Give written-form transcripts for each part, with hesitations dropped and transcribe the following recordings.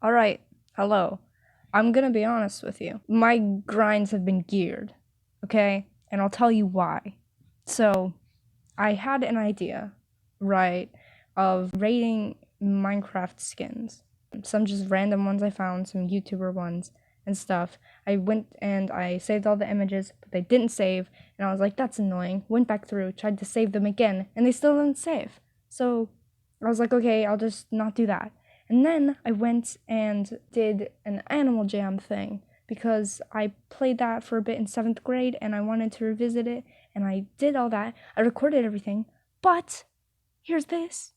Alright, hello. I'm gonna be honest with you. My grinds have been geared, okay? And I'll tell you why. So, I had an idea, right, of rating Minecraft skins. Some just random ones I found, some YouTuber ones and stuff. I went and I saved all the images, but they didn't save, and I was like, that's annoying. Went back through, tried to save them again, and they still didn't save. So, I was like, okay, I'll just not do that. And then I went and did an Animal Jam thing because I played that for a bit in 7th grade and I wanted to revisit it, and I did all that. I recorded everything, but here's this.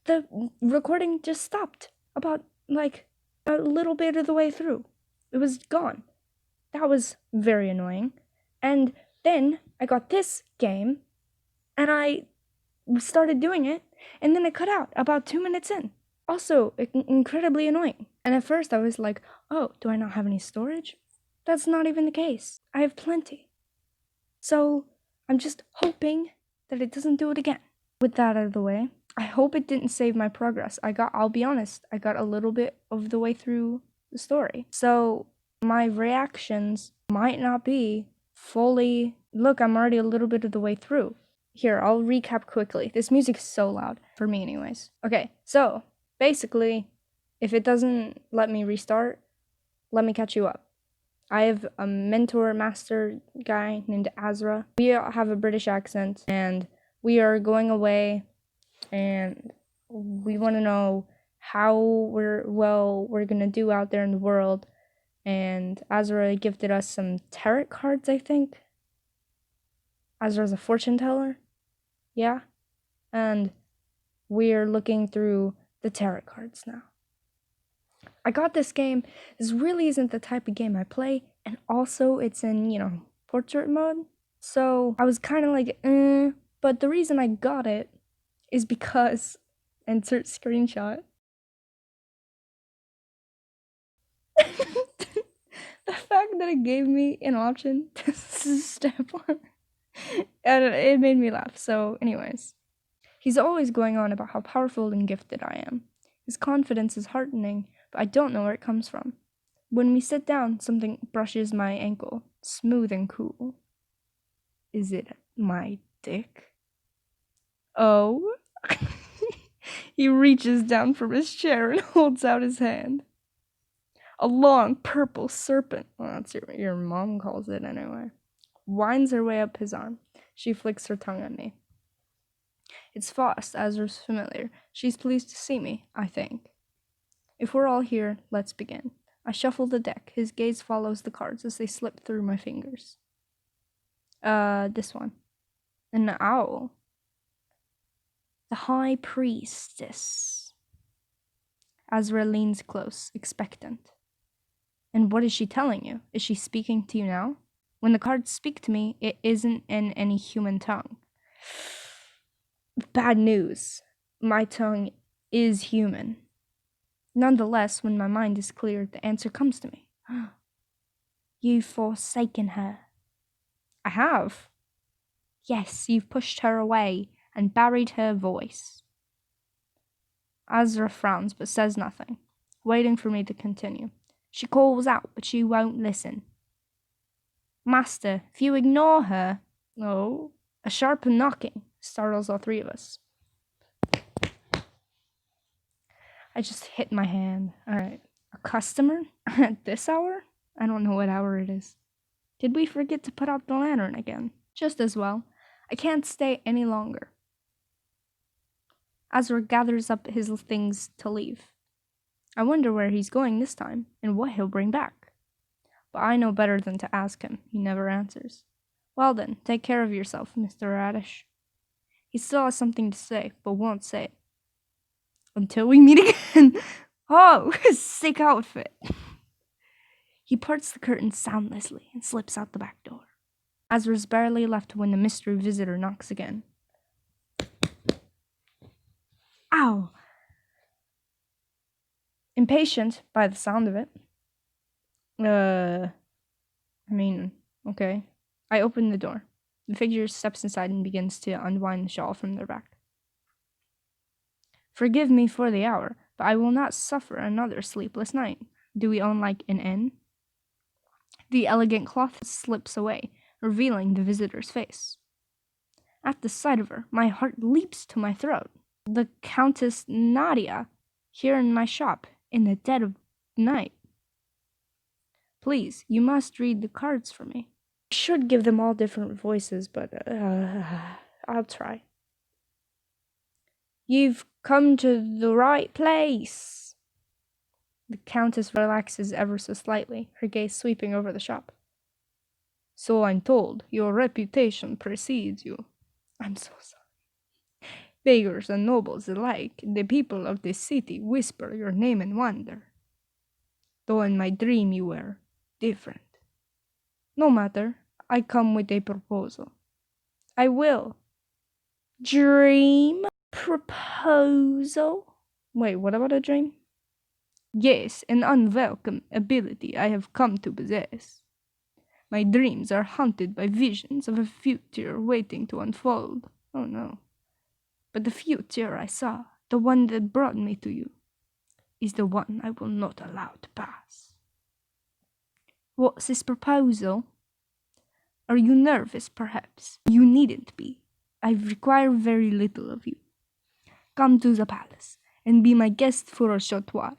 The recording just stopped about like a little bit of the way through. It was gone. That was very annoying. And then I got this game and I started doing it, and then it cut out about 2 minutes in. Also, incredibly annoying. And at first I was like, oh, do I not have any storage? That's not even the case. I have plenty. So I'm just hoping that it doesn't do it again. With that out of the way, I hope it didn't save my progress. I'll be honest, I got a little bit of the way through the story. So my reactions might not be fully, look, I'm already a little bit of the way through. Here, I'll recap quickly. This music is so loud, for me anyways. Okay, so basically, if it doesn't let me restart, let me catch you up. I have a mentor master guy named Azra. We have a British accent, and we are going away, and we want to know how we're gonna do out there in the world. And Azra gifted us some tarot cards, I think. Azra's a fortune teller. Yeah? And we're looking through the tarot cards now. I got this game. This really isn't the type of game I play, and also it's in, portrait mode. So I was kind of like, but the reason I got it is because, insert screenshot. The fact that it gave me an option to step on, and it made me laugh. So anyways, he's always going on about how powerful and gifted I am. His confidence is heartening, but I don't know where it comes from. When we sit down, something brushes my ankle, smooth and cool. Is it my dick? Oh. He reaches down from his chair and holds out his hand. A long purple serpent, well, that's your mom calls it anyway, winds her way up his arm. She flicks her tongue at me. It's Faust, Azra's familiar. She's pleased to see me, I think. If we're all here, let's begin. I shuffle the deck. His gaze follows the cards as they slip through my fingers. This one. An owl. The High Priestess. Azra leans close, expectant. And what is she telling you? Is she speaking to you now? When the cards speak to me, it isn't in any human tongue. Bad news. My tongue is human. Nonetheless, when my mind is clear, the answer comes to me. You've forsaken her. I have. Yes, you've pushed her away and buried her voice. Azra frowns but says nothing, waiting for me to continue. She calls out, but she won't listen. Master, if you ignore her... Oh, a sharp knocking startles all three of us. I just hit my hand. Alright. A customer? At this hour? I don't know what hour it is. Did we forget to put out the lantern again? Just as well. I can't stay any longer. Azra gathers up his things to leave. I wonder where he's going this time, and what he'll bring back. But I know better than to ask him. He never answers. Well then, take care of yourself, Mr. Radish. He still has something to say, but won't say it. Until we meet again. Oh, sick outfit. He parts the curtain soundlessly and slips out the back door. Azra's barely left when the mystery visitor knocks again. Ow! Impatient by the sound of it. Okay. I open the door. The figure steps inside and begins to unwind the shawl from their back. Forgive me for the hour. but I will not suffer another sleepless night. Do we own like an inn? The elegant cloth slips away, revealing the visitor's face. At the sight of her, my heart leaps to my throat. The Countess Nadia, here in my shop, in the dead of night. Please, you must read the cards for me. I should give them all different voices, but I'll try. You've come to the right place. The Countess relaxes ever so slightly, her gaze sweeping over the shop. So I'm told, your reputation precedes you. I'm so sorry. Beggars and nobles alike, the people of this city whisper your name in wonder. Though in my dream you were different. No matter, I come with a proposal. I will. Dream? Proposal? Wait, what about a dream? Yes, an unwelcome ability I have come to possess. My dreams are haunted by visions of a future waiting to unfold. Oh no. But the future I saw, the one that brought me to you, is the one I will not allow to pass. What's this proposal? Are you nervous, perhaps? You needn't be. I require very little of you. Come to the palace, and be my guest for a short while.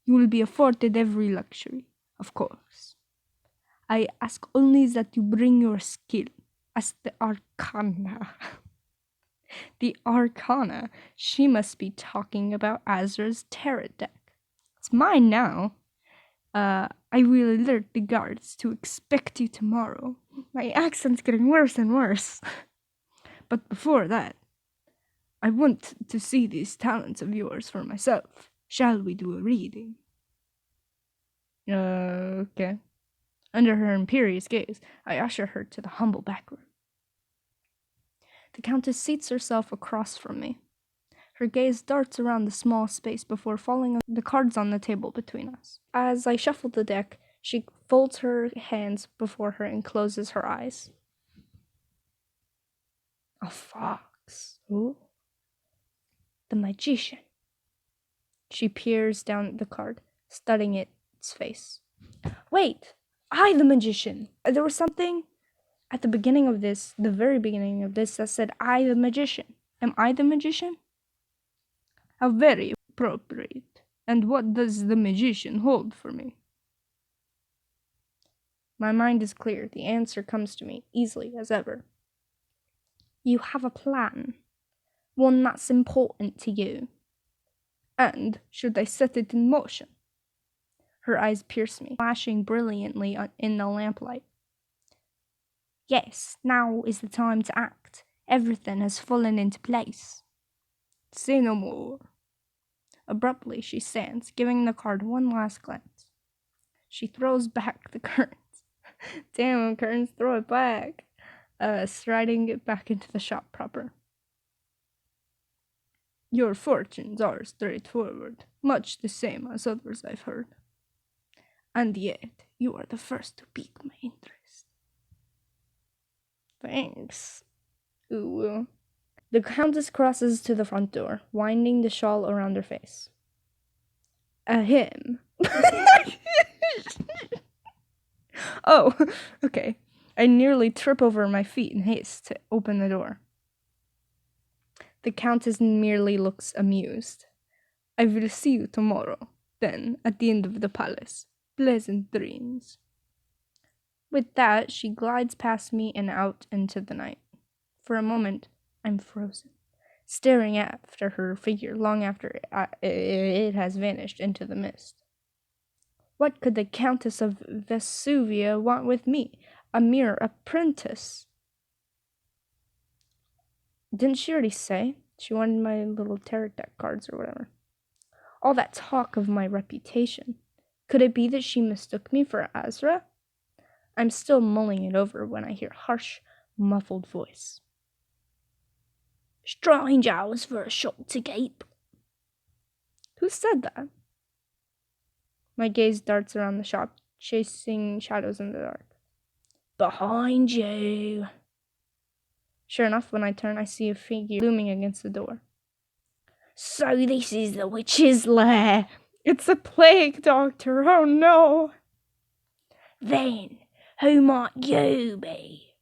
You will be afforded every luxury, of course. I ask only that you bring your skill as the Arcana. The Arcana? She must be talking about Azra's tarot deck. It's mine now. I will alert the guards to expect you tomorrow. My accent's getting worse and worse. But before that, I want to see these talents of yours for myself. Shall we do a reading? Okay. Under her imperious gaze, I usher her to the humble back room. The Countess seats herself across from me. Her gaze darts around the small space before falling on the cards on the table between us. As I shuffle the deck, she folds her hands before her and closes her eyes. A fox. Who? The magician. She peers down at the card, studying its face. Wait! I, the magician! There was something at the beginning of this, the very beginning of this, that said I, the magician. Am I the magician? How very appropriate. And what does the magician hold for me? My mind is clear. The answer comes to me, easily as ever. You have a plan. One that's important to you. And should I set it in motion? Her eyes pierce me, flashing brilliantly in the lamplight. Yes, now is the time to act. Everything has fallen into place. Say no more. Abruptly, she stands, giving the card one last glance. She throws back the curtains. Damn, curtains, throw it back. Striding it back into the shop proper. Your fortunes are straightforward, much the same as others I've heard. And yet, you are the first to pique my interest. Thanks. Ooh. The Countess crosses to the front door, winding the shawl around her face. Ahem. Oh, okay. I nearly trip over my feet in haste to open the door. The Countess merely looks amused. I will see you tomorrow, then, at the end of the palace. Pleasant dreams. With that, she glides past me and out into the night. For a moment, I'm frozen, staring after her figure long after it has vanished into the mist. What could the Countess of Vesuvia want with me, a mere apprentice? Didn't she already say she wanted my little tarot deck cards or whatever? All that talk of my reputation. Could it be that she mistook me for Azra? I'm still mulling it over when I hear a harsh, muffled voice. Strange hours for a shop to gape. Who said that? My gaze darts around the shop, chasing shadows in the dark. Behind you. Sure enough, when I turn, I see a figure looming against the door. So this is the witch's lair. It's a plague doctor, oh no! Then, who might you be?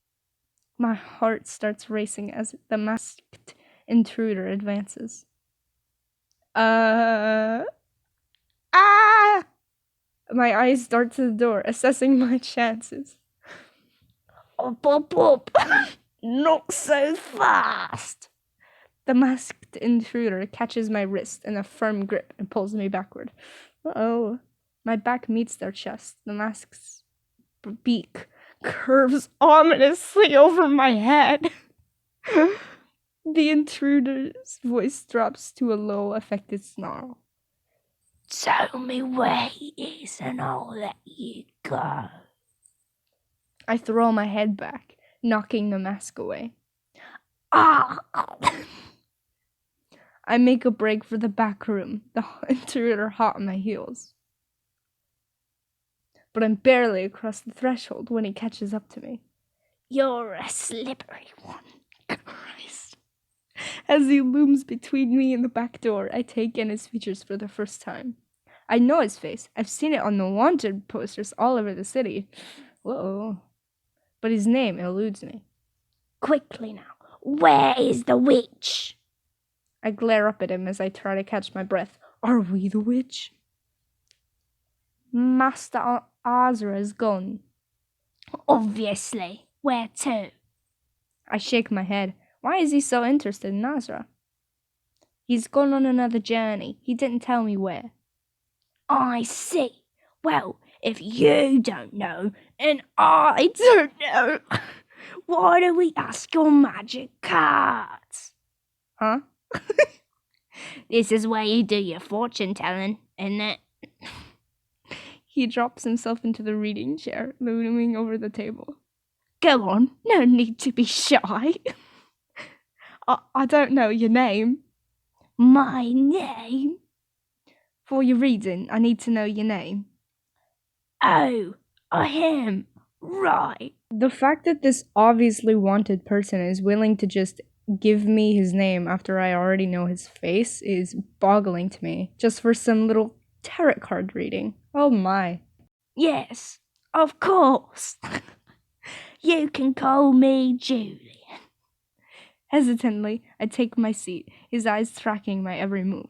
My heart starts racing as the masked intruder advances. Ah! My eyes dart to the door, assessing my chances. Up, up, up. Not so fast. The masked intruder catches my wrist in a firm grip and pulls me backward. Uh-oh. My back meets their chest. The mask's beak curves ominously over my head. The intruder's voice drops to a low, affected snarl. Tell me where he is and I'll let you go. I throw my head back, knocking the mask away. Ah! I make a break for the back room, the intruder hot on my heels. But I'm barely across the threshold when he catches up to me. You're a slippery one. Christ. As he looms between me and the back door, I take in his features for the first time. I know his face. I've seen it on the wanted posters all over the city. Whoa. But his name eludes me. Quickly now, where is the witch? I glare up at him as I try to catch my breath. Are we the witch? Master Azra is gone. Obviously. Where to? I shake my head. Why is he so interested in Azra? He's gone on another journey. He didn't tell me where. I see. Well, if you don't know, and I don't know, why don't we ask your magic cards? Huh? This is where you do your fortune telling, isn't it? He drops himself into the reading chair, looming over the table. Go on, no need to be shy. I don't know your name. My name? For your reading, I need to know your name. Oh, I am. Right. The fact that this obviously wanted person is willing to just give me his name after I already know his face is boggling to me, just for some little tarot card reading. Oh my. Yes, of course. You can call me Julian. Hesitantly, I take my seat, his eyes tracking my every move.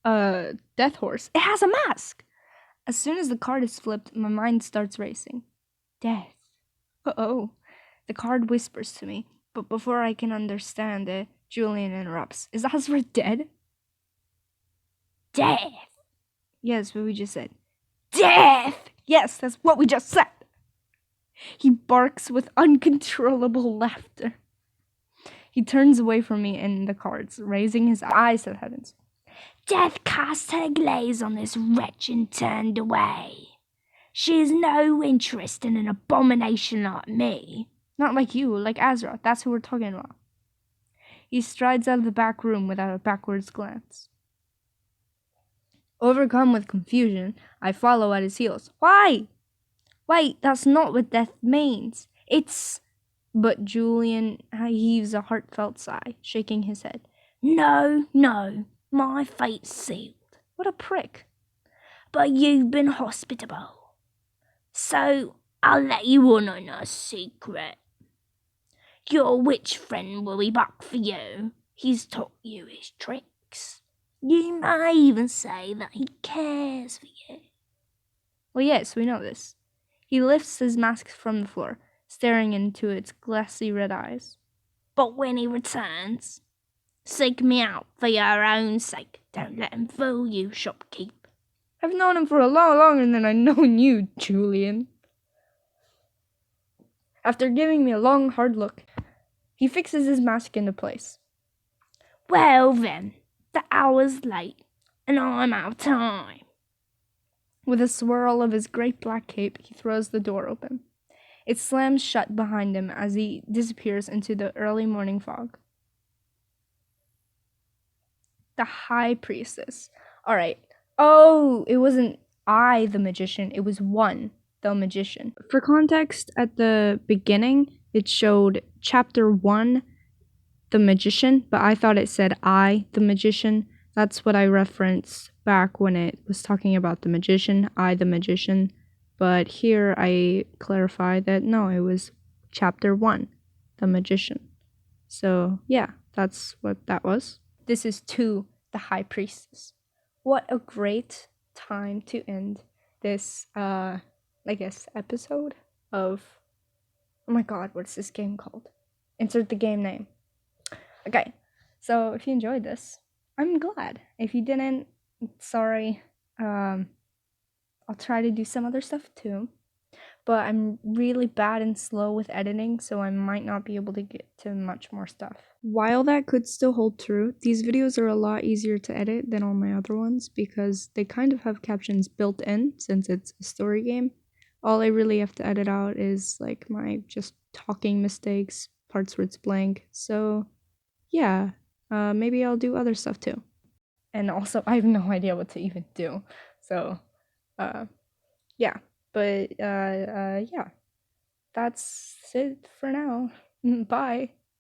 Death Horse. It has a mask! As soon as the card is flipped, my mind starts racing. Death. Uh-oh. The card whispers to me, but before I can understand it, Julian interrupts. Is Azra dead? Death. Yes, what we just said. Death! Yes, that's what we just said! He barks with uncontrollable laughter. He turns away from me and the cards, raising his eyes to the heavens. Death cast her glaze on this wretch and turned away. She has no interest in an abomination like me. Not like you, like Azra. That's who we're talking about. He strides out of the back room without a backwards glance. Overcome with confusion, I follow at his heels. Why? Wait, that's not what death means. It's... But Julian heaves a heartfelt sigh, shaking his head. No, my fate's sealed. What a prick. But you've been hospitable. So I'll let you in on a secret. Your witch friend will be back for you. He's taught you his tricks. You may even say that he cares for you. Well, yes, we know this. He lifts his mask from the floor, staring into its glassy red eyes. But when he returns, seek me out for your own sake. Don't let him fool you, shopkeep. I've known him for a lot longer than I've known you, Julian. After giving me a long, hard look, he fixes his mask into place. Well then, the hour's late, and I'm out of time. With a swirl of his great black cape, he throws the door open. It slams shut behind him as he disappears into the early morning fog. The High Priestess. Alright. Oh, it wasn't I, the magician. It was one, the magician. For context, at the beginning, it showed chapter 1, the magician, but I thought it said I, the magician. That's what I referenced back when it was talking about the magician, I, the magician. But here I clarify that no, it was chapter 1, the magician. So yeah, that's what that was. This is to the high priestess. What a great time to end this, I guess, episode of. Oh my god, what's this game called? Insert the game name. Okay, so if you enjoyed this, I'm glad. If you didn't, sorry. I'll try to do some other stuff too. But I'm really bad and slow with editing, so I might not be able to get to much more stuff. While that could still hold true, these videos are a lot easier to edit than all my other ones because they kind of have captions built in since it's a story game. All I really have to edit out is like my just talking mistakes, parts where it's blank. So yeah, maybe I'll do other stuff too. And also, I have no idea what to even do. So, yeah. But, yeah. That's it for now. Bye.